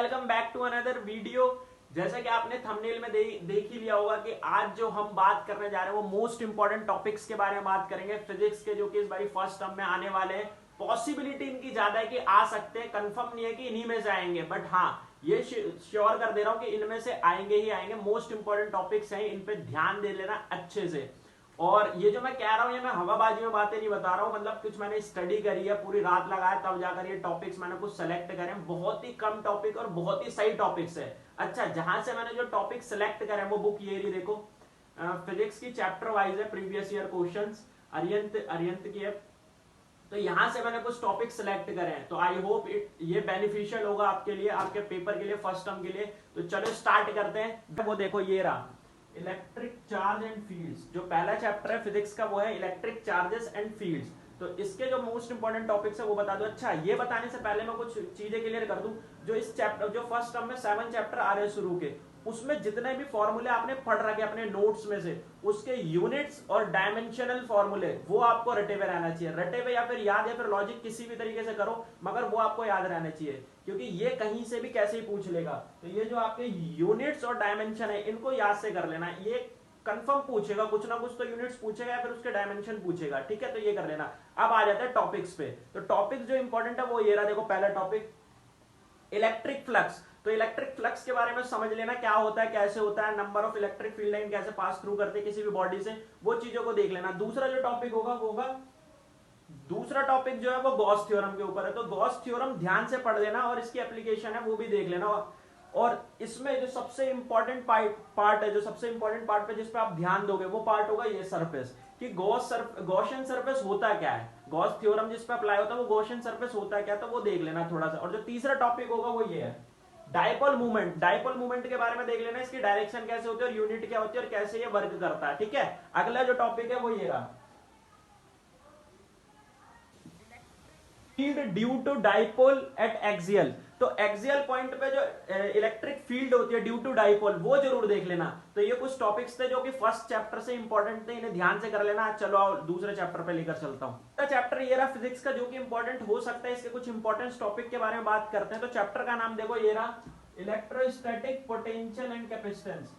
Welcome back to another video. जैसा कि आपने थंबनेल में देख ही लिया होगा कि आज जो हम बात करने जा रहे हैं वो मोस्ट इंपॉर्टेंट टॉपिक्स के बारे में बात करेंगे फिजिक्स के, जो कि इस बारी फर्स्ट टर्म में आने वाले हैं। पॉसिबिलिटी इनकी ज्यादा है कि आ सकते हैं, कंफर्म नहीं है कि इन्हीं में से आएंगे, बट हाँ ये श्योर कर दे रहा हूं कि इनमें से आएंगे ही आएंगे। मोस्ट इंपॉर्टेंट टॉपिक्स हैं, इन पे ध्यान दे लेना अच्छे से। और ये जो मैं कह रहा हूं ये मैं हवाबाजी में बातें नहीं बता रहा हूं, मतलब कुछ मैंने स्टडी करी है, पूरी रात लगाया तब जाकर ये टॉपिक्स मैंने कुछ सेलेक्ट करे हैं। बहुत ही कम टॉपिक और बहुत ही सही टॉपिक्स है। अच्छा, जहां से मैंने जो टॉपिक सेलेक्ट करे हैं वो बुक ये रही, देखो फिजिक्स की चैप्टर वाइज है, प्रीवियस ईयर क्वेश्चंस अरियंत की है। तो यहां से मैंने कुछ टॉपिक सिलेक्ट करे हैं, तो आई होप ये बेनिफिशियल होगा आपके लिए, आपके पेपर के लिए, फर्स्ट टर्म के लिए। तो चलो स्टार्ट करते हैं। वो देखो ये रहा इलेक्ट्रिक चार्ज एंड फील्ड्स, जो पहला चैप्टर है फिजिक्स का वो है इलेक्ट्रिक चार्जेस एंड फील्ड्स। तो इसके जो मोस्ट इंपॉर्टेंट टॉपिक्स है वो बता दो। अच्छा, ये बताने से पहले मैं कुछ चीजें क्लियर कर दूं। जो इस चैप्टर, जो फर्स्ट टर्म में 7 चैप्टर आ रहे हैं शुरू के, उसमें जितने भी फॉर्मूले आपने पढ़ रखे अपने नोट्स में से, उसके यूनिट्स और डायमेंशनल फॉर्मूले वो आपको रटे हुए रहना चाहिए। रटे हुए या फिर याद या फिर लॉजिक किसी भी तरीके से करो, मगर वो आपको याद रहना चाहिए, क्योंकि ये कहीं से भी कैसे ही पूछ लेगा। तो ये जो आपके यूनिट्स और डायमेंशन है इनको याद से कर लेना। ये कंफर्म पूछेगा, कुछ ना कुछ तो यूनिट्स पूछेगा या फिर उसके डायमेंशन पूछेगा, ठीक है। तो ये कर लेना। अब आ जाता है टॉपिक्स पे। तो टॉपिक्स जो इंपॉर्टेंट है वो ये रहा, देखो पहला टॉपिक इलेक्ट्रिक फ्लक्स। तो इलेक्ट्रिक फ्लक्स के बारे में समझ लेना, क्या होता है, कैसे होता है, number of electric field line कैसे पास थ्रू करते हैं किसी भी बॉडी से, वो चीजों को देख लेना। दूसरा जो टॉपिक होगा वो होगा, दूसरा टॉपिक जो है वो गॉस थ्योरम के ऊपर है। तो गॉस थ्योरम ध्यान से पढ़ लेना और इसकी एप्लीकेशन है वो भी देख लेना। और इसमें जो सबसे इंपॉर्टेंट पार्ट है, जो सबसे इंपॉर्टेंट पार्ट पे जिस पे आप ध्यान दोगे वो पार्ट होगा ये सरफेस, कि गॉसियन सरफेस होता क्या है। गॉस थ्योरम जिस पे अप्लाई होता है वो गॉसियन सरफेस होता क्या, तो वो देख लेना थोड़ा सा। और जो तीसरा टॉपिक होगा वो ये है डायपोल मूवमेंट। डायपोल मूवमेंट के बारे में देख लेना, इसकी डायरेक्शन कैसे होती है और यूनिट क्या होती है और कैसे ये वर्क करता है, ठीक है। अगला जो टॉपिक है वो ये रहा field due to dipole at axial. तो एक्सियल पॉइंट पे जो इलेक्ट्रिक फील्ड होती है ड्यू टू डाइपोल, वो जरूर देख लेना। तो ये कुछ टॉपिक्स थे जो कि फर्स्ट चैप्टर से इंपॉर्टेंट थे, इन्हें ध्यान से कर लेना। चलो आओ दूसरे चैप्टर पे लेकर चलता हूं। चैप्टर ये रहा फिजिक्स का, जो कि इंपॉर्टेंट हो सकता है। इसके कुछ इंपॉर्टेंट टॉपिक के बारे में बात करते हैं। तो चैप्टर का नाम देखो ये रहा electrostatic potential and capacitance.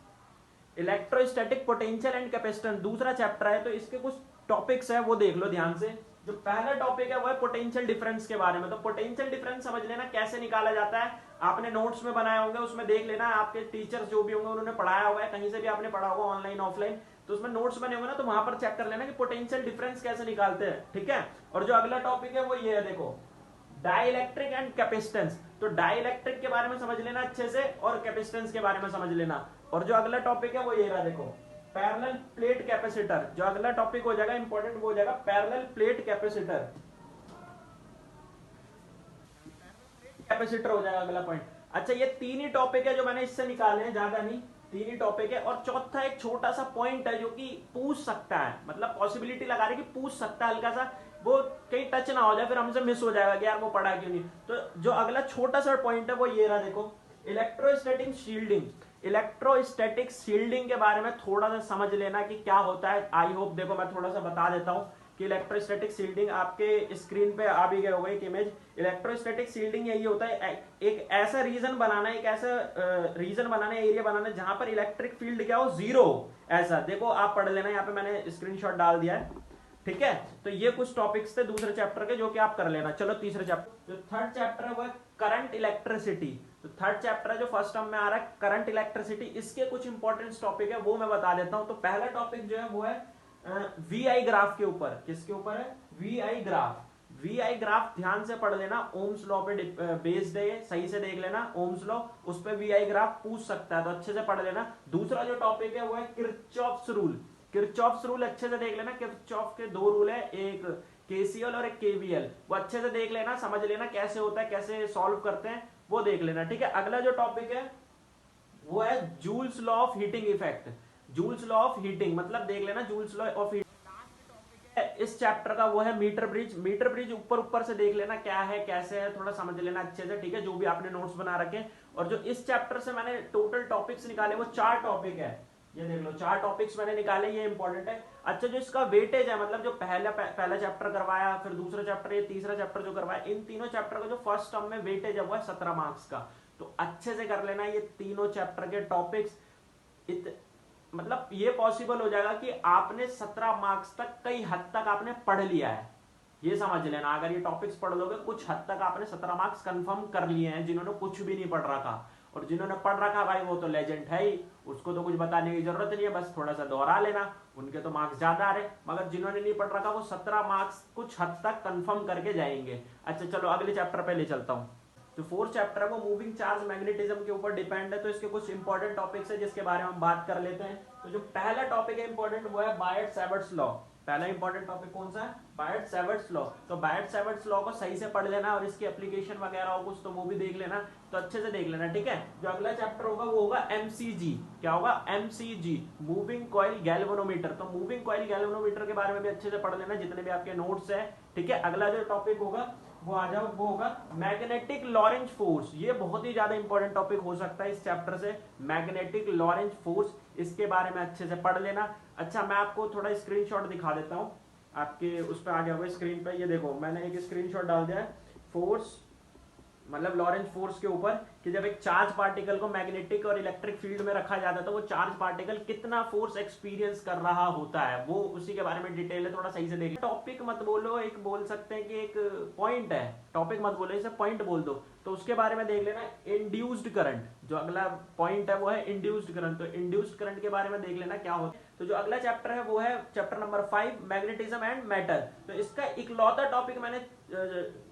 Electrostatic potential and capacitance दूसरा चैप्टर है। तो इसके कुछ टॉपिक्स है वो देख लो ध्यान से। जो पहला टॉपिक है वो है पोटेंशियल डिफरेंस के बारे में। तो पोटेंशियल डिफरेंस समझ लेना कैसे निकाला जाता है, आपने नोट्स में बनाए होंगे, उसमें देख लेना। आपके टीचर्स जो भी होंगे उन्होंने पढ़ाया हुआ है, कहीं से भी आपने पढ़ा होगा ऑनलाइन ऑफलाइन, तो उसमें नोट्स बने होंगे ना, तो वहां पर चेक कर लेना कि पोटेंशियल डिफरेंस कैसे निकालते हैं, ठीक है। और जो अगला टॉपिक है वो ये है, देखो डाइलेक्ट्रिक एंड कैपेसिटेंस। तो डाइलेक्ट्रिक के बारे में समझ लेना अच्छे से और कैपेसिटेंस के बारे में समझ लेना। और जो अगला टॉपिक है वो ये रहा, देखो पैरेलल प्लेट कैपेसिटर। जो अगला टॉपिक हो जाएगा इंपॉर्टेंट वो हो जाएगा पैरेलल प्लेट कैपेसिटर। कैपेसिटर हो जाएगा अगला पॉइंट। अच्छा, ये तीन ही टॉपिक है जो मैंने इससे निकाले हैं, ज्यादा नहीं, तीन ही टॉपिक है। और चौथा एक छोटा सा पॉइंट है जो कि पूछ सकता है, मतलब पॉसिबिलिटी लगा रहे कि पूछ सकता है हल्का सा, वो कहीं टच ना हो जाए फिर हमसे मिस हो जाएगा कि यार वो पढ़ा क्यों नहीं। तो जो अगला छोटा सा पॉइंट है वो ये रहा, देखो इलेक्ट्रोस्टैटिक शील्डिंग। इलेक्ट्रोस्टैटिक शील्डिंग के बारे में थोड़ा सा समझ लेना कि क्या होता है। आई होप देखो मैं थोड़ा सा बता देता हूं कि इलेक्ट्रोस्टैटिक शील्डिंग आपके स्क्रीन पे आ भी गया होगा एक इमेज। इलेक्ट्रोस्टैटिक शील्डिंग यही होता है, एक ऐसा रीजन बनाना, एक ऐसा रीजन बनाना, एरिया बनाना जहां पर इलेक्ट्रिक फील्ड क्या हो, जीरो। ऐसा देखो आप पढ़ लेना, यहाँ पे मैंने स्क्रीनशॉट डाल दिया है, ठीक है। तो ये कुछ टॉपिक्स थे दूसरे चैप्टर के जो कि आप कर लेना। चलो तीसरे चैप्टर, जो थर्ड चैप्टर है वो है करंट इलेक्ट्रिसिटी। तो थर्ड चैप्टर है जो फर्स्ट टर्म में आ रहा है करंट इलेक्ट्रिसिटी। इसके कुछ इंपॉर्टेंट टॉपिक है वो मैं बता देता हूं। तो पहला टॉपिक जो है वो है वी आई ग्राफ के ऊपर। किसके ऊपर है? V I graph. V I graph ध्यान से पढ़ लेना, ओम्स लॉ पे बेस्ड है, सही से देख लेना। ओम्स लॉ, उस पे वी आई ग्राफ पूछ सकता है, तो अच्छे से पढ़ लेना। दूसरा जो टॉपिक है वो है किरचॉफ्स रूल। किरचॉफ्स रूल अच्छे से देख लेना। किरचॉफ के दो रूल है, एक केसीएल और एक केवीएल, वो अच्छे से देख लेना, समझ लेना कैसे होता है, कैसे सॉल्व करते हैं, वो देख लेना, ठीक है। अगला जो टॉपिक है वो है joules law of heating effect. Joules law of heating मतलब देख लेना जूल्स लॉ ऑफ हीटिंग। इस चैप्टर का वो है मीटर ब्रिज। मीटर ब्रिज ऊपर ऊपर से देख लेना क्या है कैसे है, थोड़ा समझ लेना अच्छे से, ठीक है, जो भी आपने नोट्स बना रखे। और जो इस चैप्टर से मैंने टोटल टॉपिक्स निकाले वो 4 टॉपिक है, ये देख लो 4 टॉपिक्स मैंने निकाले, ये इंपॉर्टेंट है। अच्छा, जो इसका वेटेज है, मतलब जो पहला चैप्टर करवाया, फिर दूसरा चैप्टर, ये तीसरा चैप्टर जो करवाया, इन तीनों चैप्टर का जो फर्स्ट टर्म में वेटेज है वो है 17 मार्क्स का। तो अच्छे से कर लेना ये तीनों चैप्टर के टॉपिक्स। मतलब ये पॉसिबल हो जाएगा कि आपने 17 मार्क्स तक कई हद तक आपने पढ़ लिया है, ये समझ लेना। अगर ये टॉपिक्स पढ़ लोगे कुछ हद तक आपने 17 मार्क्स कंफर्म कर लिए हैं, जिन्होंने कुछ भी नहीं पढ़ रखा। और जिन्होंने पढ़ रखा भाई वो तो लेजेंड है ही, उसको तो कुछ बताने की जरूरत नहीं है, बस थोड़ा सा दोहरा लेना, उनके तो मार्क्स ज्यादा आ रहे। मगर जिन्होंने नहीं पढ़ रखा वो 17 मार्क्स कुछ हद तक कंफर्म करके जाएंगे। अच्छा चलो अगले चैप्टर पे ले चलता हूँ। जो फोर्थ चैप्टर है वो मूविंग चार्ज मैग्नेटिज्म के ऊपर डिपेंड है, तो इसके कुछ इंपॉर्टेंट टॉपिक्स है जिसके बारे में हम बात कर लेते हैं। तो जो पहला टॉपिक है इंपॉर्टेंट वो है बायट-सैवर्ट्स लॉ। पहला इंपॉर्टेंट टॉपिक कौन सा है? बायट-सैवर्ट्स लॉ। तो बायट-सैवर्ट्स लॉ को सही से पढ़ लेना और इसकी एप्लीकेशन वगैरह हो कुछ तो वो भी देख लेना, तो अच्छे से देख लेना, ठीक है। जो अगला चैप्टर होगा वो होगा एमसीजी। क्या होगा? MCG, moving coil galvanometer. तो मूविंग कॉइल गैल्वेनोमीटर के बारे में भी अच्छे से पढ़ लेना जितने भी आपके नोट्स है, ठीक है। अगला जो टॉपिक होगा वो आ जाओ, वो होगा मैग्नेटिक लॉरेंज फोर्स। ये बहुत ही ज्यादा इंपॉर्टेंट टॉपिक हो सकता है इस चैप्टर से, मैग्नेटिक लॉरेंज फोर्स, इसके बारे में अच्छे से पढ़ लेना। अच्छा मैं आपको थोड़ा स्क्रीनशॉट दिखा देता हूं, आपके उस पर आ गया होगा स्क्रीन पे, ये देखो मैंने एक स्क्रीनशॉट डाल दिया है फोर्स मतलब लॉरेंज फोर्स के ऊपर, कि जब एक चार्ज पार्टिकल को मैग्नेटिक और इलेक्ट्रिक फील्ड में रखा जाता है तो वो चार्ज पार्टिकल कितना फोर्स एक्सपीरियंस कर रहा होता है, वो उसी के बारे में डिटेल है, थोड़ा सही से देखिए। टॉपिक मत बोलो, एक बोल सकते हैं कि एक पॉइंट है, टॉपिक मत बोलो, इसे पॉइंट बोल दो, तो उसके बारे में देख लेना। इंड्यूस्ड करंट, जो अगला पॉइंट है वो है इंड्यूस्ड करंट, तो इंड्यूस्ड करंट के बारे में देख लेना क्या होता है। तो जो अगला चैप्टर है वो है chapter number 5, magnetism and matter. तो इसका इकलौता टॉपिक मैंने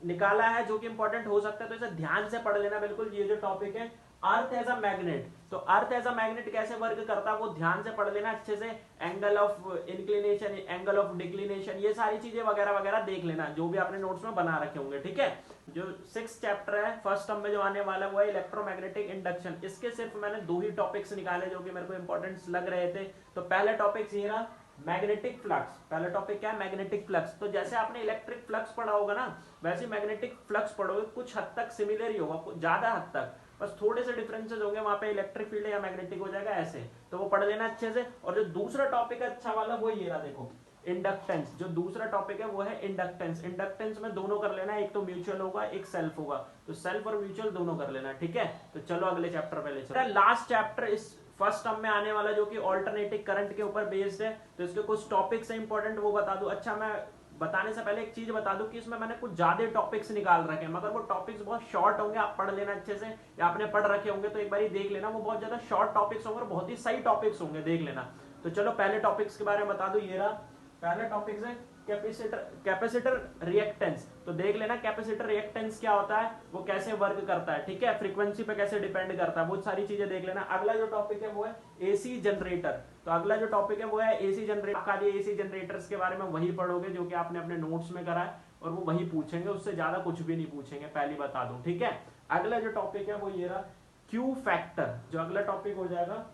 निकाला है जो कि इंपॉर्टेंट हो सकता है, तो इसे ध्यान से पढ़ लेना बिल्कुल। ये जो टॉपिक है अर्थ एज अ मैग्नेट, तो अर्थ एज अ मैग्नेट कैसे वर्क करता है वो ध्यान से पढ़ लेना अच्छे से। Angle of inclination, angle of declination, ये सारी चीजें वगैरह वगैरह देख लेना जो भी आपने नोट्स में बना रखे होंगे, ठीक है। जो 6th चैप्टर है फर्स्ट टर्म में जो आने वाला है वो है इलेक्ट्रोमैग्नेटिक इंडक्शन। इसके सिर्फ मैंने 2 ही टॉपिक्स निकाले जो कि मेरे को इंपॉर्टेंट लग रहे थे। तो पहला टॉपिक ये रहा मैग्नेटिक फ्लक्स। पहला टॉपिक क्या है? Magnetic flux. तो जैसे आपने इलेक्ट्रिक फ्लक्स पढ़ा होगा ना, वैसे मैग्नेटिक फ्लक्स पढ़ोगे, कुछ हद तक सिमिलर ही होगा, ज्यादा हद तक, बस थोड़े से डिफरेंसेस होंगे, वहां पे इलेक्ट्रिक फील्ड या मैग्नेटिक हो जाएगा ऐसे, तो वो पढ़ लेना अच्छे से। और जो दूसरा टॉपिक है अच्छा वाला वो ये रहा, देखो इंडक्टेंस। जो दूसरा टॉपिक है वो है इंडक्टेंस। इंडक्टेंस में दोनों कर लेना, एक तो म्यूचुअल होगा एक सेल्फ होगा, तो सेल्फ और म्यूचुअल दोनों कर लेना, ठीक है। तो चलो अगले चैप्टर पे ले चलते हैं। लास्ट चैप्टर इस फर्स्ट टर्म में आने वाला जो कि ऑल्टरनेटिव करंट के ऊपर बेस्ड है, तो इसके कुछ टॉपिक्स है इंपॉर्टेंट, वो बता दूं। अच्छा मैं बताने से पहले एक चीज बता दूं कि इसमें मैंने कुछ ज्यादा टॉपिक्स निकाल रखे हैं, मगर वो टॉपिक्स बहुत शॉर्ट होंगे, आप पढ़ लेना अच्छे से, या आपने पढ़ रखे होंगे तो एक बार देख लेना, वो बहुत ज्यादा शॉर्ट टॉपिक्स होंगे और बहुत ही सही टॉपिक्स होंगे, देख लेना। तो चलो पहले टॉपिक्स के बारे में बता दूं, ये रहा पहला टॉपिक है कैपेसिटर रिएक्टेंस। तो देख लेना कैपेसिटर रिएक्टेंस क्या होता है, वो कैसे वर्क करता है, ठीक है, फ्रीक्वेंसी पे कैसे डिपेंड करता है, वो सारी चीजें देख लेना। अगला जो टॉपिक है वो है एसी जनरेटर। तो अगला जो टॉपिक है वो है एसी जनरेटर। खाली एसी जनरेटर्स के बारे में वही पढ़ोगे जो कि आपने अपने नोट्स में करा है, और वो वही पूछेंगे, उससे ज्यादा कुछ भी नहीं पूछेंगे, पहले बता दूं, ठीक है। अगला जो टॉपिक है वो ये रहा क्यू फैक्टर। जो अगला टॉपिक हो जाएगा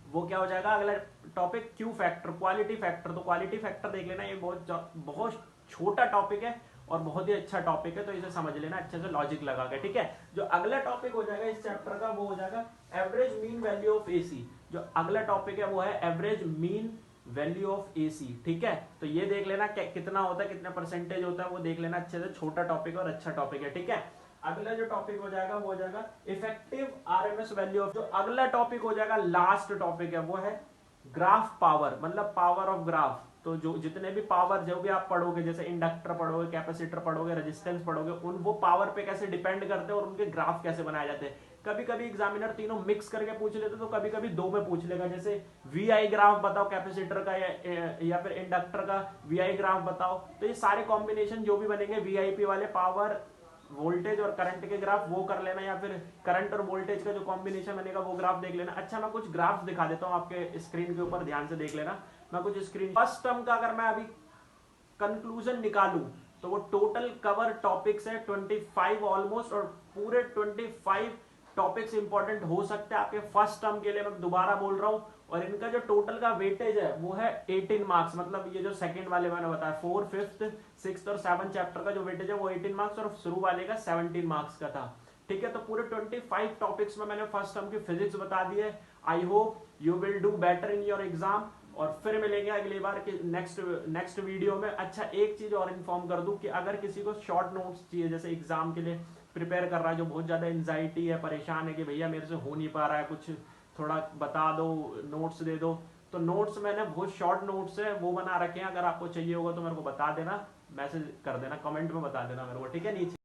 वो क्या हो जाएगा, अगला topic Q factor, quality factor. तो क्वालिटी फैक्टर देख लेना, ये बहुत छोटा टॉपिक है और बहुत ही अच्छा टॉपिक है, तो इसे समझ लेना अच्छे से लॉजिक लगा के, ठीक है। जो अगला टॉपिक हो जाएगा इस चैप्टर का वो हो जाएगा average mean value of AC. जो अगला टॉपिक है वो है average mean value of AC, ठीक है। तो ये देख लेना कितना होता है, कितना परसेंटेज होता है, वो देख लेना अच्छे से। छोटा टॉपिक और अच्छा टॉपिक है, ठीक है। अगला जो टॉपिक हो जाएगा वो हो जाएगा इफेक्टिव आरएमएस वैल्यू ऑफ। जो अगला टॉपिक हो जाएगा लास्ट टॉपिक है वो है ग्राफ पावर, मतलब पावर ऑफ ग्राफ। तो जो जितने भी पावर जो भी आप पढ़ोगे, जैसे इंडक्टर पढ़ोगे, कैपेसिटर पढ़ोगे, रेजिस्टेंस पढ़ोगे, उन वो पावर पे कैसे डिपेंड करते हैं और उनके ग्राफ कैसे बनाए जाते हैं। कभी कभी एग्जामिनर तीनों मिक्स करके पूछ लेते, तो कभी कभी 2 में पूछ लेगा, जैसे वीआई ग्राफ बताओ कैपेसिटर का या फिर इंडक्टर का वीआई ग्राफ बताओ। तो ये सारे कॉम्बिनेशन जो भी बनेंगे वीआईपी वाले, पावर वोल्टेज और करंट के ग्राफ, वो कर लेना, या फिर करंट और वोल्टेज का जो कॉम्बिनेशन बनेगा वो ग्राफ देख लेना। अच्छा मैं कुछ ग्राफ्स दिखा देता हूं आपके स्क्रीन के ऊपर, ध्यान से देख लेना। मैं कुछ स्क्रीन फर्स्ट टर्म का अगर मैं अभी कंक्लूजन निकालूं तो वो टोटल कवर टॉपिक्स है 25 ऑलमोस्ट, और पूरे 25 टॉपिक्स इंपॉर्टेंट हो सकते हैं आपके फर्स्ट टर्म के लिए, मैं दोबारा बोल रहा हूं। और इनका जो टोटल का वेटेज है वो है 18 मार्क्स, मतलब ये जो सेकंड वाले मैंने बताया 4, 5th, 6th और 7th चैप्टर का जो वेटेज है वो 18 मार्क्स और शुरू वाले का 17 मार्क्स का था, ठीक है। तो पूरे 25 टॉपिक्स में मैंने फर्स्ट टर्म की फिजिक्स बता दी है। I hope you will do better in your exam, और फिर मिलेंगे अगली बार के नेक्स्ट वीडियो में। अच्छा एक चीज और इन्फॉर्म कर दूं कि अगर किसी को शॉर्ट नोट्स चाहिए, जैसे एग्जाम के लिए प्रिपेयर कर रहा है, जो बहुत ज़्यादा एंजाइटी है, परेशान है कि भैया मेरे से हो नहीं पा रहा है, कुछ थोड़ा बता दो, नोट्स दे दो, तो नोट्स मैंने बहुत शॉर्ट नोट्स है वो बना रखे हैं, अगर आपको चाहिए होगा तो मेरे को बता देना, मैसेज कर देना, कमेंट में बता देना मेरे को, ठीक है नीचे।